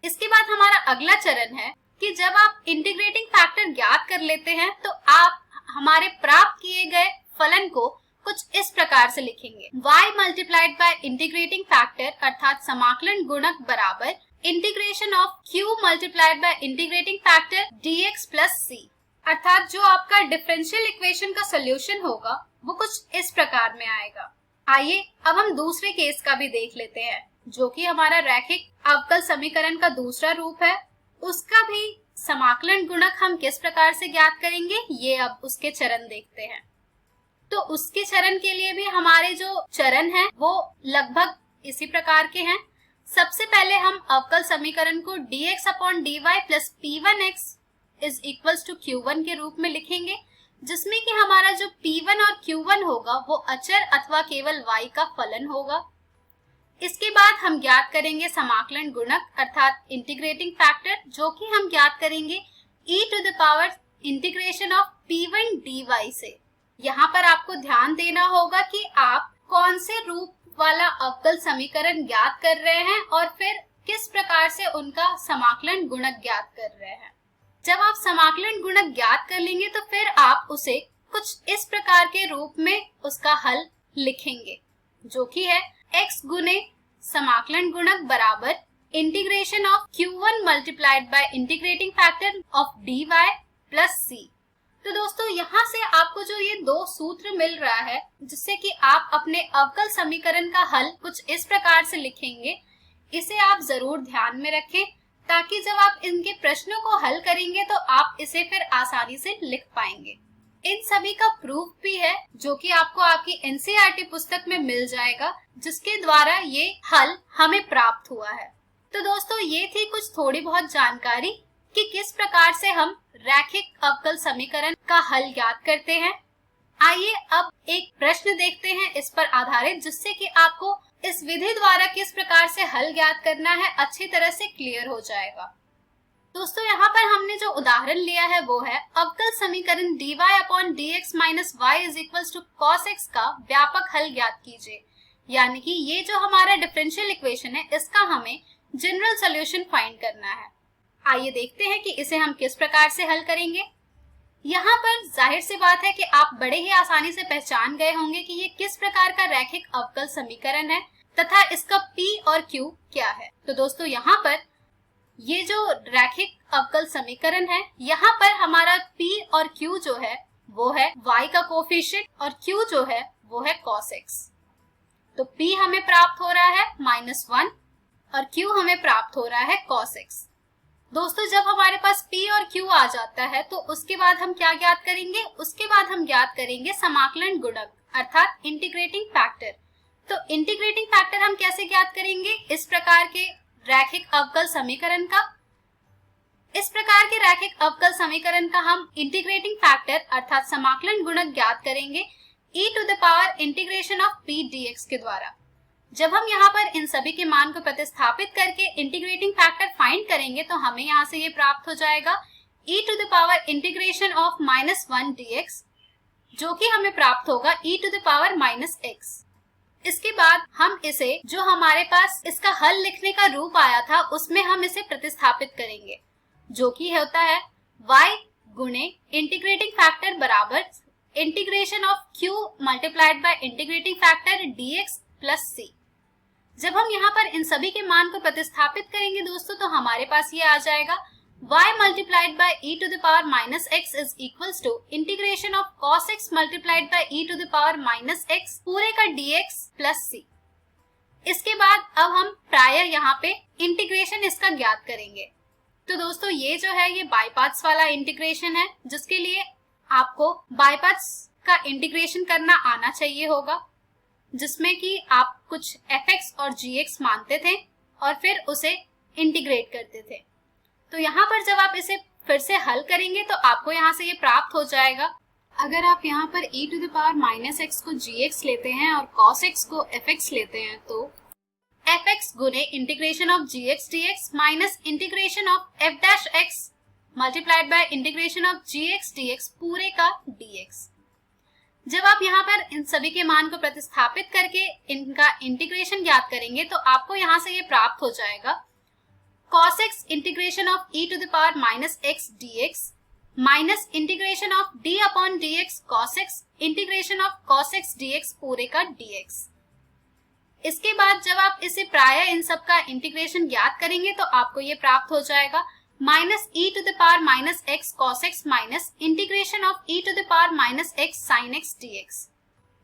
इसके बाद हमारा अगला चरण है कि जब आप इंटीग्रेटिंग फैक्टर ज्ञात कर लेते हैं तो आप हमारे प्राप्त किए गए फलन को कुछ इस प्रकार से लिखेंगे, y multiplied by integrating factor अर्थात समाकलन गुणक बराबर integration of q multiplied by integrating factor dx plus c, अर्थात जो आपका डिफरेंशियल इक्वेशन का सोल्यूशन होगा वो कुछ इस प्रकार में आएगा। आइए अब हम दूसरे केस का भी देख लेते हैं, जो कि हमारा रैखिक अवकल समीकरण का दूसरा रूप है। उसका भी समाकलन गुणक हम किस प्रकार से ज्ञात करेंगे, ये अब उसके चरण देखते हैं। तो उसके चरण के लिए भी हमारे जो चरण हैं वो लगभग इसी प्रकार के हैं। सबसे पहले हम अवकल समीकरण को dx upon dy plus p1x is equals to q1 के रूप में लिखेंगे, जिसमें कि हमारा जो p1 और q1 होगा वो अचर अथवा केवल y का फलन होगा। इसके बाद हम ज्ञात करेंगे समाकलन गुणक अर्थात इंटीग्रेटिंग फैक्टर, जो कि हम ज्ञात करेंगे e to the power integration of p1 dy से। यहाँ पर आपको ध्यान देना होगा कि आप कौन से रूप वाला अवकल समीकरण ज्ञात कर रहे हैं और फिर किस प्रकार से उनका समाकलन गुणक ज्ञात कर रहे हैं। जब आप समाकलन गुणक ज्ञात कर लेंगे तो फिर आप उसे कुछ इस प्रकार के रूप में उसका हल लिखेंगे, जो कि है x गुने समाकलन गुणक बराबर integration of q1 multiplied by integrating factor of dy plus c। तो दोस्तों, यहाँ से आपको जो ये दो सूत्र मिल रहा है जिससे कि आप अपने अवकल समीकरण का हल कुछ इस प्रकार से लिखेंगे, इसे आप जरूर ध्यान में रखें ताकि जब आप इनके प्रश्नों को हल करेंगे तो आप इसे फिर आसानी से लिख पाएंगे। इन सभी का प्रूफ भी है जो कि आपको आपकी एनसीईआरटी पुस्तक में मिल जाएगा, जिसके द्वारा ये हल हमें प्राप्त हुआ है। तो दोस्तों, ये थी कुछ थोड़ी बहुत जानकारी कि किस प्रकार से हम रैखिक अवकल समीकरण का हल ज्ञात करते हैं। आइए अब एक प्रश्न देखते हैं इस पर आधारित, जिससे कि आपको इस विधि द्वारा किस प्रकार से हल ज्ञात करना है अच्छी तरह से क्लियर हो जाएगा। दोस्तों, यहाँ पर हमने जो उदाहरण लिया है वो है अवकल समीकरण dy upon dx minus y is equals to cos x का व्यापक हल ज्ञात कीजिए। यानी कि ये जो हमारा डिफरेंशियल इक्वेशन है इसका हमें जनरल सॉल्यूशन फाइंड करना है। आइए देखते हैं कि इसे हम किस प्रकार से हल करेंगे। यहाँ पर जाहिर सी बात है कि आप बड़े ही आसानी से पहचान गए होंगे कि ये किस प्रकार का रैखिक अवकल समीकरण है तथा इसका p और q क्या है। तो दोस्तों, यहाँ पर ये जो रैखिक अवकल समीकरण है, यहाँ पर हमारा p और q जो है वो है y का कोफिशिएंट और q जो है वो है cos x। तो p हमें प्राप्त हो रहा है -1 और q हमें प्राप्त हो रहा है cos x। दोस्तों, जब हमारे पास p और q आ जाता है तो उसके बाद हम क्या ज्ञात करेंगे, उसके बाद हम ज्ञात करेंगे समाकलन गुणक अर्थात इंटीग्रेटिंग फैक्टर। तो इंटीग्रेटिंग फैक्टर हम कैसे ज्ञात करेंगे, इस प्रकार के रैखिक अवकल समीकरण का। इस प्रकार के रैखिक अवकल समीकरण का हम इंटीग्रेटिंग फैक्टर अर्थात समाकलन गुणक ज्ञात करेंगे e to the power integration of p dx के द्वारा। जब हम यहाँ पर इन सभी के मान को प्रतिस्थापित करके इंटीग्रेटिंग फैक्टर फाइंड करेंगे तो हमें यहाँ से ये प्राप्त हो जाएगा e to the power integration of -1 dx, जो कि हमें प्राप्त होगा e to the power -x। इसके बाद हम इसे जो हमारे पास इसका हल लिखने का रूप आया था उसमें हम इसे प्रतिस्थापित करेंगे, जो कि होता है y गुणे इंटीग्रेटिंग फैक्टर बराबर integration of q multiplied by integrating factor dx plus c। जब हम यहाँ पर इन सभी के मान को प्रतिस्थापित करेंगे दोस्तों, तो हमारे पास ये आ जाएगा y multiplied by e to the power minus x is equals to integration of cos x multiplied by e to the power minus x पूरे का dx plus c। इसके बाद अब हम प्रायः यहाँ पे इंटीग्रेशन इसका ज्ञात करेंगे। तो दोस्तों ये जो है ये बाई पार्ट्स वाला इंटीग्रेशन है, जिसके लिए आपको बाई पार्ट्स का इंटीग्रेशन करना आना चाहिए होगा, जिसमें कि आप कुछ fx और gx मानते थे और फिर उसे इंटीग्रेट करते थे। तो यहाँ पर जब आप इसे फिर से हल करेंगे तो आपको यहाँ से ये प्राप्त हो जाएगा। अगर आप यहाँ पर e to the power minus x को gx लेते हैं और cos x को fx लेते हैं, तो fx गुने integration of gx dx minus integration of f dash x multiplied bye integration of gx dx पूरे का dx। जब आप यहाँ पर इन सभी के मान को प्रतिस्थापित करके इनका इंटीग्रेशन ज्ञात करेंगे तो आपको यहाँ से ये प्राप्त हो जाएगा cos x integration of e to the power minus x dx minus integration of d upon dx cos x integration of cos x dx पूरे का dx। इसके बाद जब आप इसे प्रायः इन सब का इंटीग्रेशन ज्ञात करेंगे तो आपको ये प्राप्त हो जाएगा minus e to the power minus x cos x minus integration of e to the power minus x sin x dx।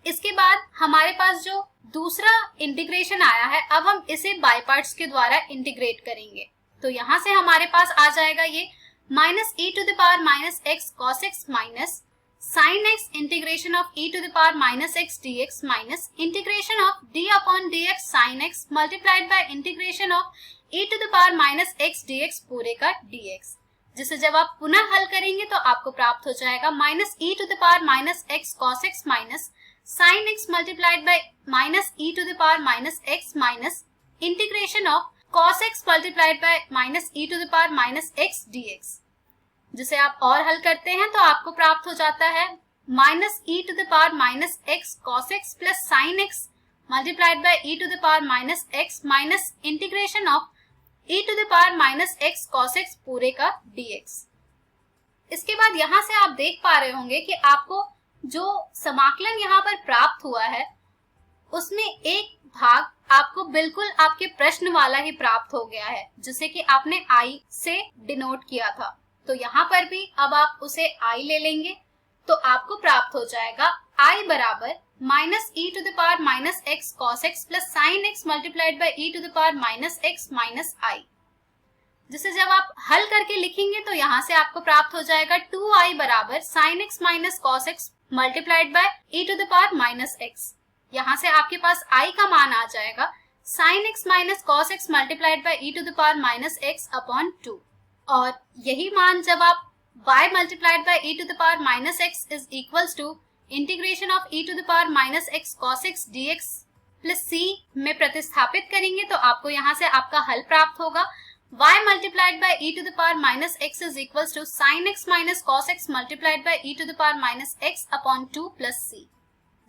इसके बाद हमारे पास जो दूसरा इंटीग्रेशन आया है, अब हम इसे बाई पार्ट्स के द्वारा इंटीग्रेट करेंगे। तो यहाँ से हमारे पास आ जाएगा ये minus e to the power minus x cos x minus sin x integration of e to the power minus x dx minus integration of d upon dx sin x multiplied bye integration of e to the power minus x dx पूरे का dx, जिसे जब आप पुनः हल करेंगे तो आपको प्राप्त हो जाएगा minus e to the power minus x cos x minus sin x multiplied bye minus e to the power minus x minus integration of cos x multiplied bye minus e to the power minus x dx, जिसे आप और हल करते हैं तो आपको प्राप्त हो जाता है minus e to the power minus x cos x plus sin x multiplied by e to the power minus x minus integration of e to the power minus x cos x पूरे का dx। इसके बाद यहाँ से आप देख पा रहे होंगे कि आपको जो समाकलन यहाँ पर प्राप्त हुआ है उसमें एक भाग आपको बिल्कुल आपके प्रश्न वाला ही प्राप्त हो गया है, जिसे कि आपने i से डिनोट किया था। तो यहाँ पर भी अब आप उसे i ले लेंगे तो आपको प्राप्त हो जाएगा i बराबर minus e to the power minus x cos x plus sin x multiplied by e to the power minus x minus i, जिसे जब आप हल करके लिखेंगे तो यहाँ से आपको प्राप्त हो जाएगा 2i बराबर sin x minus cos x multiplied by e to the power minus x। यहाँ से आपके पास i का मान आ जाएगा sin x minus cos x multiplied by e to the power minus x upon 2, और यही मान जब आप y multiplied by e to the power minus x is equals to integration of e to the power minus x cos x dx plus c में प्रतिस्थापित करेंगे तो आपको यहाँ से आपका हल प्राप्त होगा y multiplied by e to the power minus x is equals to sin x minus cos x multiplied by e to the power minus x upon 2 plus c,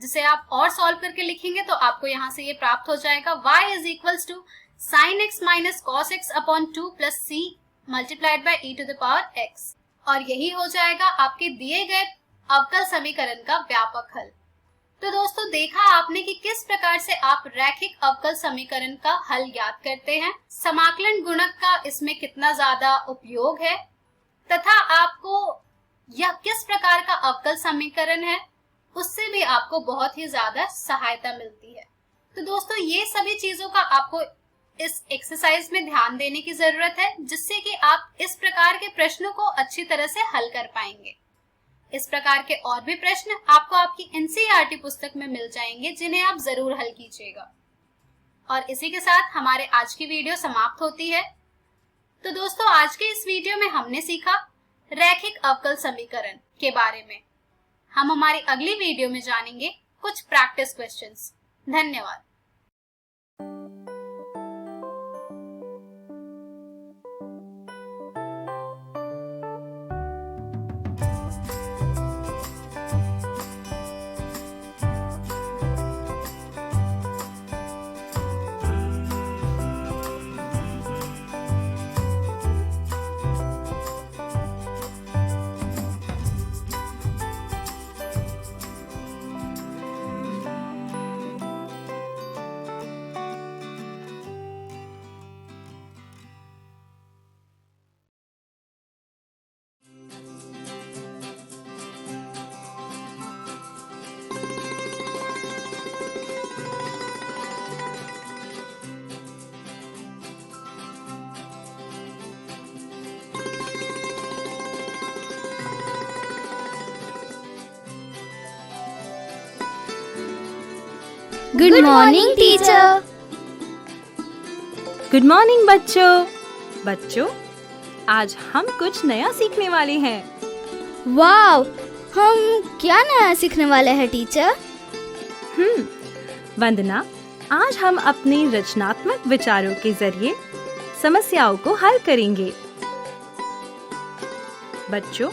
जिसे आप और सॉल्व करके लिखेंगे तो आपको यहाँ से ये प्राप्त हो जाएगा y is equals to sin x minus cos x upon 2 plus c multiplied by e to the power x, और यही हो जाएगा आपके दिए गए अवकल समीकरण का व्यापक हल। तो दोस्तों देखा आपने कि किस प्रकार से आप रैखिक अवकल समीकरण का हल ज्ञात करते हैं, समाकलन गुणक का इसमें कितना ज्यादा उपयोग है तथा आपको यह किस प्रकार का अवकल समीकरण है उससे भी आपको बहुत ही ज्यादा सहायता मिलती है। तो दोस्तों ये सभी चीजों का आपको इस एक्सरसाइज में ध्यान देने की जरूरत है, जिससे कि आप इस प्रकार के प्रश्नों को अच्छी तरह से हल कर पाएंगे। इस प्रकार के और भी प्रश्न आपको आपकी एनसीईआरटी पुस्तक में मिल जाएंगे, जिन्हें आप जरूर हल कीजिएगा। और इसी के साथ हमारे आज की वीडियो समाप्त होती है। तो दोस्तों आज के इस वीडियो में हमने सीखा रैखिक अवकल समीकरण के बारे में। हम हमारी अगली वीडियो में जानेंगे कुछ प्रैक्टिस क्वेश्चंस। धन्यवाद। Good morning teacher. Good morning बच्चों, आज हम कुछ नया सीखने वाले हैं। वाव, हम क्या नया सीखने वाले हैं टीचर? वंदना, आज हम अपने रचनात्मक विचारों के जरिए समस्याओं को हल करेंगे। बच्चों,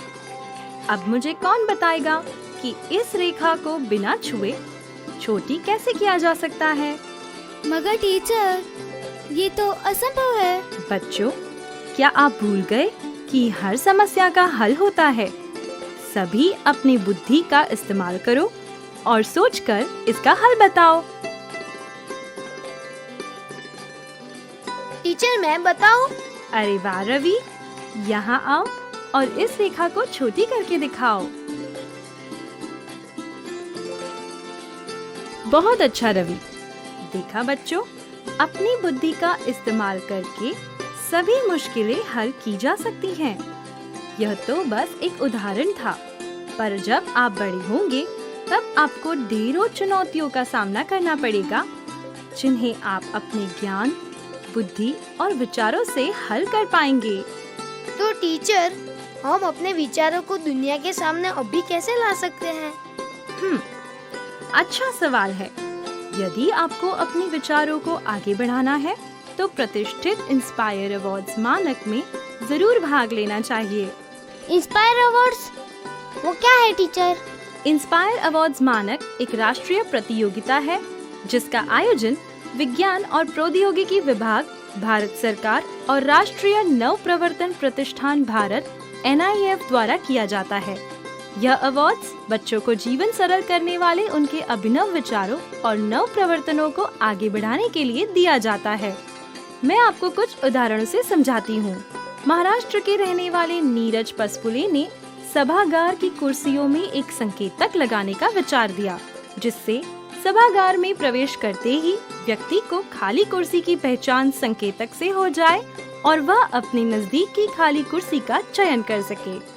अब मुझे कौन बताएगा कि इस रेखा को बिना छुए छोटी कैसे किया जा सकता है? मगर टीचर, ये तो असंभव है। बच्चों, क्या आप भूल गए कि हर समस्या का हल होता है? सभी अपनी बुद्धि का इस्तेमाल करो और सोचकर इसका हल बताओ। टीचर, मैं बताऊं? अरे वाह रवि, यहाँ आओ और इस रेखा को छोटी करके दिखाओ। बहुत अच्छा रवि। देखा बच्चों, अपनी बुद्धि का इस्तेमाल करके सभी मुश्किलें हल की जा सकती हैं। यह तो बस एक उदाहरण था, पर जब आप बड़े होंगे तब आपको ढेरों चुनौतियों का सामना करना पड़ेगा, जिन्हें आप अपने ज्ञान, बुद्धि और विचारों से हल कर पाएंगे। तो टीचर, हम अपने विचारों को दुनिया के सामने अभी कैसे ला सकते हैं? अच्छा सवाल है। यदि आपको अपने विचारों को आगे बढ़ाना है तो प्रतिष्ठित इंस्पायर अवार्ड्स मानक में जरूर भाग लेना चाहिए। इंस्पायर अवार्ड्स वो क्या है टीचर? इंस्पायर अवार्ड्स मानक एक राष्ट्रीय प्रतियोगिता है जिसका आयोजन विज्ञान और प्रौद्योगिकी विभाग, भारत सरकार और राष्ट्रीय नव प्रवर्तन प्रतिष्ठान भारत NIF द्वारा किया जाता है। यह अवार्ड्स बच्चों को जीवन सरल करने वाले उनके अभिनव विचारों और नव प्रवर्तनों को आगे बढ़ाने के लिए दिया जाता है। मैं आपको कुछ उदाहरणों से समझाती हूँ। महाराष्ट्र के रहने वाले नीरज पसपुले ने सभागार की कुर्सियों में एक संकेतक लगाने का विचार दिया, जिससे सभागार में प्रवेश करते ही व्यक्ति को खाली कुर्सी की पहचान संकेतक से हो जाए और वह अपने नजदीक की खाली कुर्सी का चयन कर सके।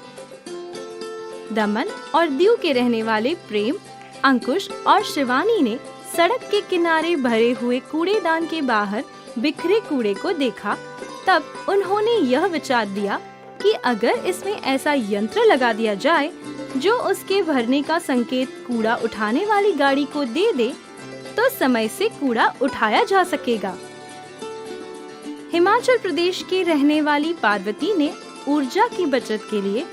दमन और दीव के रहने वाले प्रेम, अंकुश और शिवानी ने सड़क के किनारे भरे हुए कूड़ेदान के बाहर बिखरे कूड़े को देखा। तब उन्होंने यह विचार दिया कि अगर इसमें ऐसा यंत्र लगा दिया जाए जो उसके भरने का संकेत कूड़ा उठाने वाली गाड़ी को दे दे, तो समय से कूड़ा उठाया जा सकेगा। हिमाचल प्रदेश की रहने वाली पार्वती ने ऊर्जा की बचत के लिए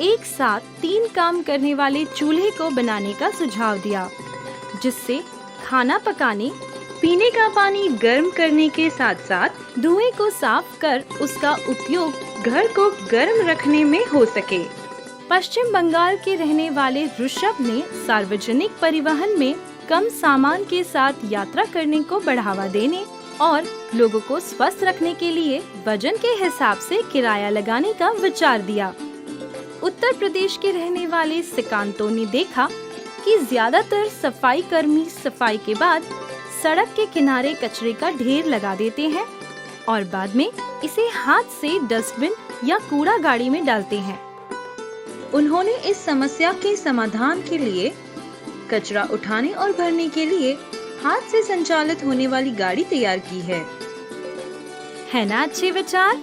एक साथ 3 काम करने वाले चूल्हे को बनाने का सुझाव दिया, जिससे खाना पकाने, पीने का पानी गर्म करने के साथ साथ धुएं को साफ कर उसका उपयोग घर को गर्म रखने में हो सके। पश्चिम बंगाल के रहने वाले ऋषभ ने सार्वजनिक परिवहन में कम सामान के साथ यात्रा करने को बढ़ावा देने और लोगों को स्वस्थ रखने के लिए वजन के हिसाब से किराया लगाने का विचार दिया। उत्तर प्रदेश के रहने वाले सिकांतो ने देखा कि ज्यादातर सफाई कर्मी सफाई के बाद सड़क के किनारे कचरे का ढेर लगा देते हैं और बाद में इसे हाथ से डस्टबिन या कूड़ा गाड़ी में डालते हैं। उन्होंने इस समस्या के समाधान के लिए कचरा उठाने और भरने के लिए हाथ से संचालित होने वाली गाड़ी तैयार की है ना अच्छे विचार?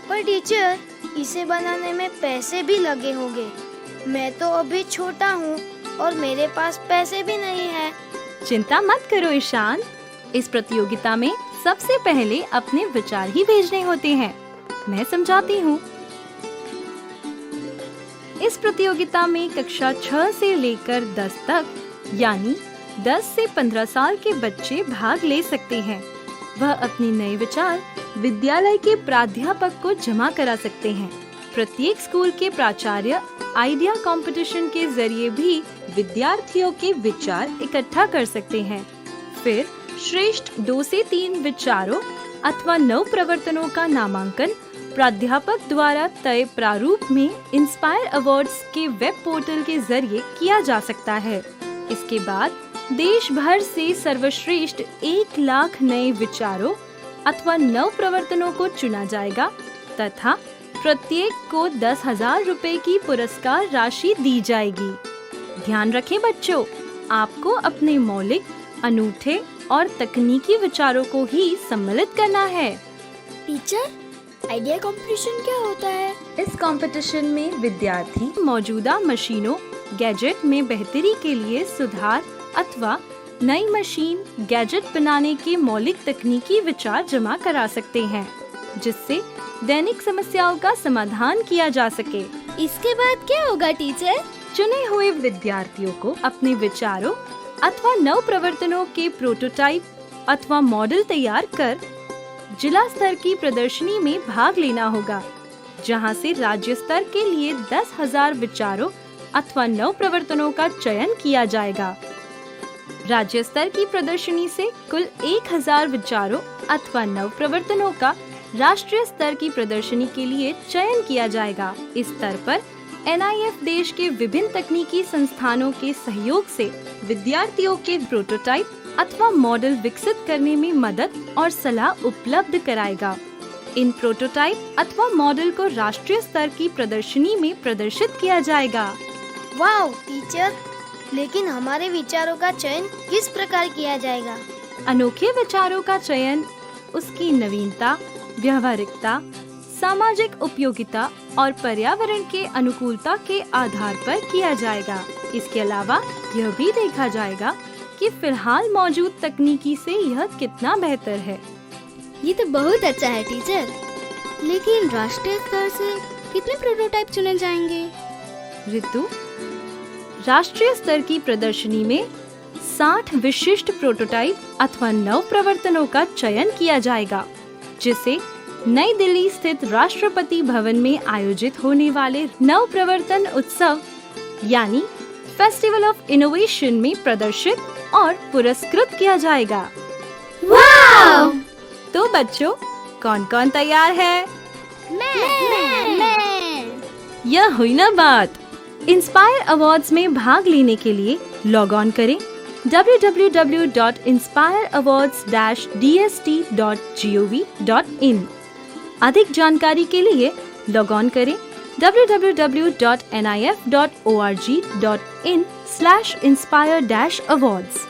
पर टीचर, इसे बनाने में पैसे भी लगे होंगे। मैं तो अभी छोटा हूँ और मेरे पास पैसे भी नहीं है। चिंता मत करो ईशान, इस प्रतियोगिता में सबसे पहले अपने विचार ही भेजने होते हैं। मैं समझाती हूँ। इस प्रतियोगिता में कक्षा 6 से लेकर 10 तक यानी 10 से 15 साल के बच्चे भाग ले सकते हैं। वह अपने नए विचार विद्यालय के प्राध्यापक को जमा करा सकते हैं। प्रत्येक स्कूल के प्राचार्य आइडिया कंपटीशन के जरिए भी विद्यार्थियों के विचार इकट्ठा कर सकते हैं। फिर श्रेष्ठ 2 से 3 विचारों अथवा नव प्रवर्तनों का नामांकन प्राध्यापक द्वारा तय प्रारूप में इंस्पायर अवार्ड्स के वेब पोर्टल के जरिए किया जा सकता है। इसके बाद देश भर से सर्वश्रेष्ठ 1 लाख नए विचारों अथवा नव प्रवर्तनों को चुना जाएगा तथा प्रत्येक को 10,000 रुपए की पुरस्कार राशि दी जाएगी। ध्यान रखें बच्चों, आपको अपने मौलिक अनूठे और तकनीकी विचारों को ही सम्मिलित करना है। टीचर, आइडिया कंपटीशन क्या होता है? इस कंपटीशन में विद्यार्थी मौजूदा मशीनों, गैजेट में बेहतरी के लिए सुधार अथवा नई मशीन, गैजेट बनाने के मौलिक तकनीकी विचार जमा करा सकते हैं, जिससे दैनिक समस्याओं का समाधान किया जा सके। इसके बाद क्या होगा टीचर? चुने हुए विद्यार्थियों को अपने विचारों अथवा नव प्रवर्तनों के प्रोटोटाइप अथवा मॉडल तैयार कर जिला स्तर की प्रदर्शनी में भाग लेना होगा, जहां से राज्य स्तर के लिए 10,000 विचारों अथवा नव प्रवर्तनों का चयन किया जाएगा। राज्य स्तर की प्रदर्शनी से कुल 1,000 विचारों अथवा नव प्रवर्तनों का राष्ट्रीय स्तर की प्रदर्शनी के लिए चयन किया जाएगा। इस स्तर पर NIF देश के विभिन्न तकनीकी संस्थानों के सहयोग से विद्यार्थियों के प्रोटोटाइप अथवा मॉडल विकसित करने में मदद और सलाह उपलब्ध कराएगा। इन प्रोटोटाइप अथवा मॉडल को राष्ट्रीय स्तर की प्रदर्शनी में प्रदर्शित किया जाएगा। वाह टीचर, लेकिन हमारे विचारों का चयन किस प्रकार किया जाएगा? अनोखे विचारों का चयन उसकी नवीनता, व्यावहारिकता, सामाजिक उपयोगिता और पर्यावरण के अनुकूलता के आधार पर किया जाएगा। इसके अलावा यह भी देखा जाएगा कि फिलहाल मौजूद तकनीकी से यह कितना बेहतर है। ये तो बहुत अच्छा है टीचर, लेकिन राष्ट्रीय स्तर से कितने प्रोटोटाइप चुने जाएंगे? ऋतु, राष्ट्रीय स्तर की प्रदर्शनी में 60 विशिष्ट प्रोटोटाइप अथवा नव प्रवर्तनों का चयन किया जाएगा, जिसे नई दिल्ली स्थित राष्ट्रपति भवन में आयोजित होने वाले नव प्रवर्तन उत्सव यानी फेस्टिवल ऑफ इनोवेशन में प्रदर्शित और पुरस्कृत किया जाएगा। वाव! तो बच्चों, कौन कौन तैयार है? मैं। यह हुई ना बात। इंस्पायर अवार्ड्स में भाग लेने के लिए लॉग ऑन करें www.inspirawards-dst.gov.in। अधिक जानकारी के लिए लॉग ऑन करें www.nif.org.in/inspire-awards।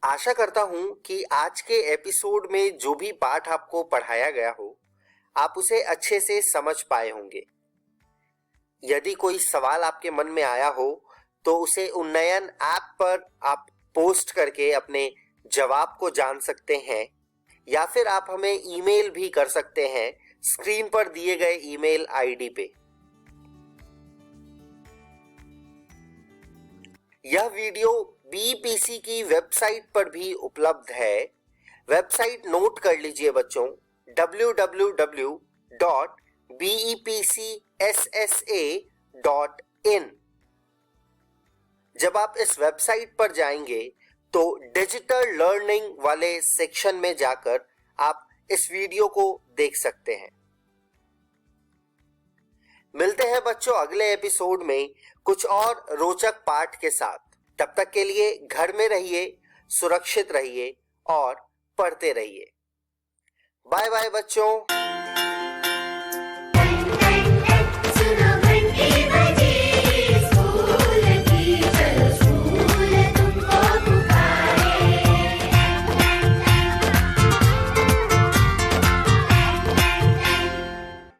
आशा करता हूं कि आज के एपिसोड में जो भी पाठ आपको पढ़ाया गया हो, आप उसे अच्छे से समझ पाए होंगे। यदि कोई सवाल आपके मन में आया हो तो उसे उन्नयन ऐप पर आप पोस्ट करके अपने जवाब को जान सकते हैं, या फिर आप हमें ईमेल भी कर सकते हैं स्क्रीन पर दिए गए ईमेल आईडी पे। यह वीडियो BPC की वेबसाइट पर भी उपलब्ध है। वेबसाइट नोट कर लीजिए बच्चों, www.bepcssa.in। जब आप इस वेबसाइट पर जाएंगे तो डिजिटल लर्निंग वाले सेक्शन में जाकर आप इस वीडियो को देख सकते हैं। मिलते हैं बच्चों अगले एपिसोड में कुछ और रोचक पाठ के साथ। तब तक के लिए घर में रहिए, सुरक्षित रहिए और पढ़ते रहिए। बाय बाय बच्चों।